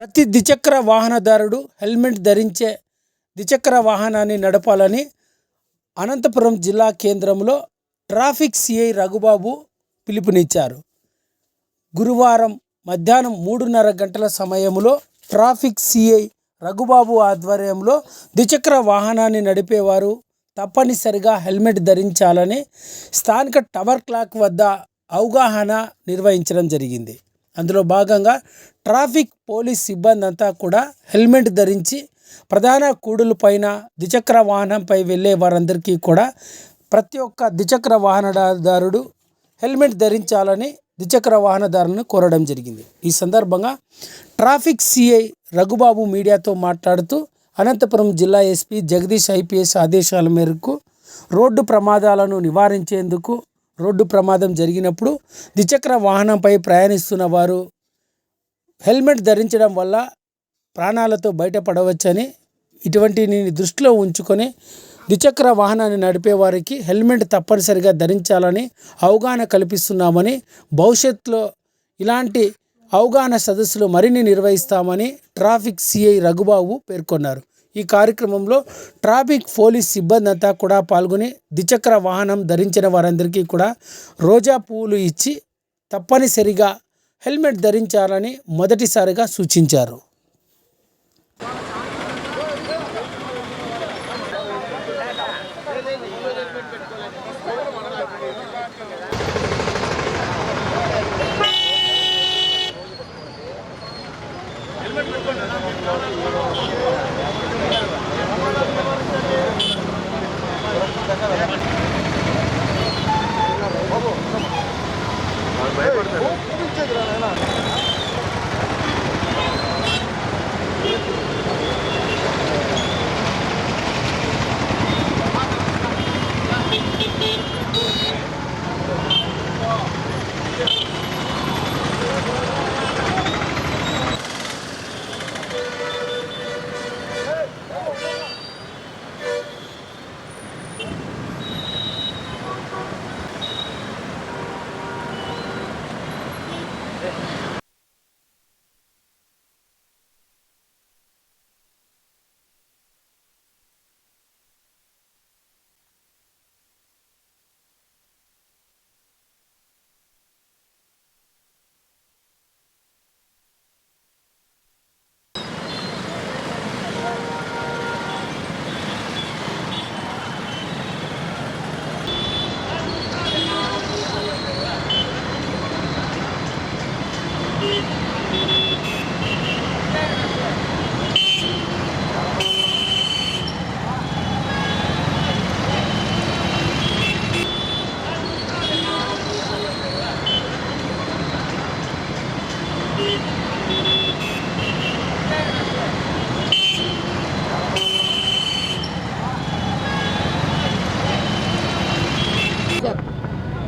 ప్రతి ద్విచక్ర వాహనదారుడు హెల్మెట్ ధరించే ద్విచక్ర వాహనాన్ని నడపాలని అనంతపురం జిల్లా కేంద్రంలో ట్రాఫిక్ సిఐ రఘుబాబు పిలుపునిచ్చారు. గురువారం మధ్యాహ్నం 3:30 గంటల సమయంలో ట్రాఫిక్ సిఐ రఘుబాబు ఆధ్వర్యంలో ద్విచక్ర వాహనాన్ని నడిపేవారు తప్పనిసరిగా హెల్మెట్ ధరించాలని స్థానిక టవర్ క్లాక్ వద్ద అవగాహన నిర్వహించడం జరిగింది. అందులో భాగంగా ట్రాఫిక్ పోలీస్ సిబ్బంది అంతా కూడా హెల్మెట్ ధరించి ప్రధాన కూడులపైన ద్విచక్ర వాహనంపై వెళ్ళే వారందరికీ కూడా ప్రతి ఒక్క ద్విచక్ర వాహనదారుడు హెల్మెట్ ధరించాలని ద్విచక్ర వాహనదారులను కోరడం జరిగింది. ఈ సందర్భంగా ట్రాఫిక్ సిఐ రఘుబాబు మీడియాతో మాట్లాడుతూ అనంతపురం జిల్లా ఎస్పీ జగదీష్ ఐపీఎస్ ఆదేశాల మేరకు రోడ్డు ప్రమాదాలను నివారించేందుకు రోడ్డు ప్రమాదం జరిగినప్పుడు ద్విచక్ర వాహనంపై ప్రయాణిస్తున్న వారు హెల్మెట్ ధరించడం వల్ల ప్రాణాలతో బయటపడవచ్చని, ఇటువంటిని దృష్టిలో ఉంచుకొని ద్విచక్ర వాహనాన్ని నడిపే వారికి హెల్మెట్ తప్పనిసరిగా ధరించాలని అవగాహన కల్పిస్తున్నామని, భవిష్యత్తులో ఇలాంటి అవగాహన సదస్సులు మరిన్ని నిర్వహిస్తామని ట్రాఫిక్ సిఐ రఘుబాబు పేర్కొన్నారు. ఈ కార్యక్రమంలో ట్రాఫిక్ పోలీస్ సిబ్బంది అంతా కూడా పాల్గొని ద్విచక్ర వాహనం ధరించిన వారందరికీ కూడా రోజా పువ్వులు ఇచ్చి తప్పనిసరిగా హెల్మెట్ ధరించాలని మొదటిసారిగా సూచించారు.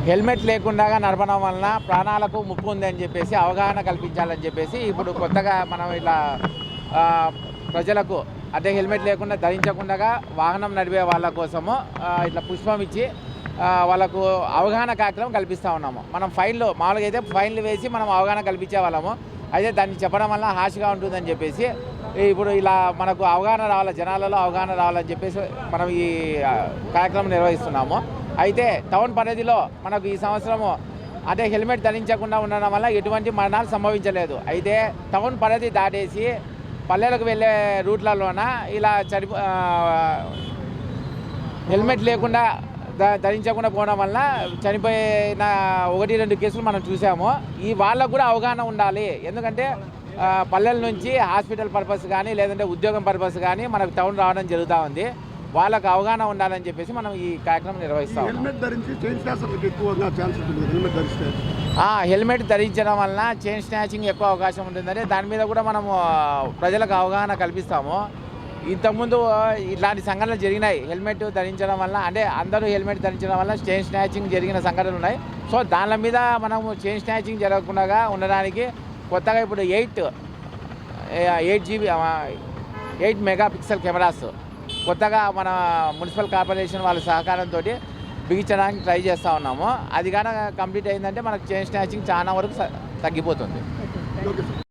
హెల్మెట్ లేకుండా నడపడం వలన ప్రాణాలకు ముప్పు ఉందని చెప్పేసి అవగాహన కల్పించాలని చెప్పేసి ఇప్పుడు కొత్తగా మనం ఇలా ప్రజలకు అంటే హెల్మెట్ లేకుండా ధరించకుండా వాహనం నడిపే వాళ్ళ కోసము ఇట్లా పుష్పం ఇచ్చి వాళ్ళకు అవగాహన కార్యక్రమం కల్పిస్తూ ఉన్నాము. మనం మామూలుగా అయితే ఫైన్లు వేసి మనం అవగాహన కల్పించే వాళ్ళము. అయితే దాన్ని చెప్పడం వల్ల హాషిగా ఉంటుందని చెప్పేసి ఇప్పుడు ఇలా మనకు అవగాహన రావాలి, జనాలలో అవగాహన రావాలని చెప్పేసి మనం ఈ కార్యక్రమం నిర్వహిస్తున్నాము. అయితే టౌన్ పరిధిలో మనకు ఈ సంవత్సరము అంటే హెల్మెట్ ధరించకుండా ఉండడం వల్ల ఎటువంటి మరణాలు సంభవించలేదు. అయితే టౌన్ పరిధి దాటేసి పల్లెలకు వెళ్ళే రూట్లలోన ఇలా హెల్మెట్ లేకుండా ధరించకుండా పోవడం వల్ల చనిపోయిన 1-2 కేసులు మనం చూసాము. ఈ వాళ్ళకు కూడా అవగాహన ఉండాలి. ఎందుకంటే పల్లెల నుంచి హాస్పిటల్ పర్పస్ కానీ లేదంటే ఉద్యోగం పర్పస్ కానీ మనకు టౌన్ రావడం జరుగుతూ ఉంది. వాళ్ళకు అవగాహన ఉండాలని చెప్పేసి మనం ఈ కార్యక్రమం నిర్వహిస్తాం. హెల్మెట్ ధరించడం వలన చైన్ స్నాచింగ్ ఎక్కువ అవకాశం ఉంటుందని దాని మీద కూడా మనము ప్రజలకు అవగాహన కల్పిస్తాము. ఇంతకుముందు ఇలాంటి సంఘటనలు జరిగినాయి. హెల్మెట్ ధరించడం వల్ల అంటే అందరూ హెల్మెట్ ధరించడం వల్ల చైన్ స్నాచింగ్ జరిగిన సంఘటనలు ఉన్నాయి. సో దాని మీద మనము చైన్ స్నాచింగ్ జరగకుండా ఉండడానికి కొత్తగా ఇప్పుడు 8 మెగాపిక్సెల్ కెమెరాస్ కొత్తగా మన మున్సిపల్ కార్పొరేషన్ వాళ్ళ సహకారంతో బిగించడానికి ట్రై చేస్తూ ఉన్నాము. అది కానీ కంప్లీట్ అయిందంటే మనకు చైన్ స్నాచింగ్ చాలా వరకు తగ్గిపోతుంది.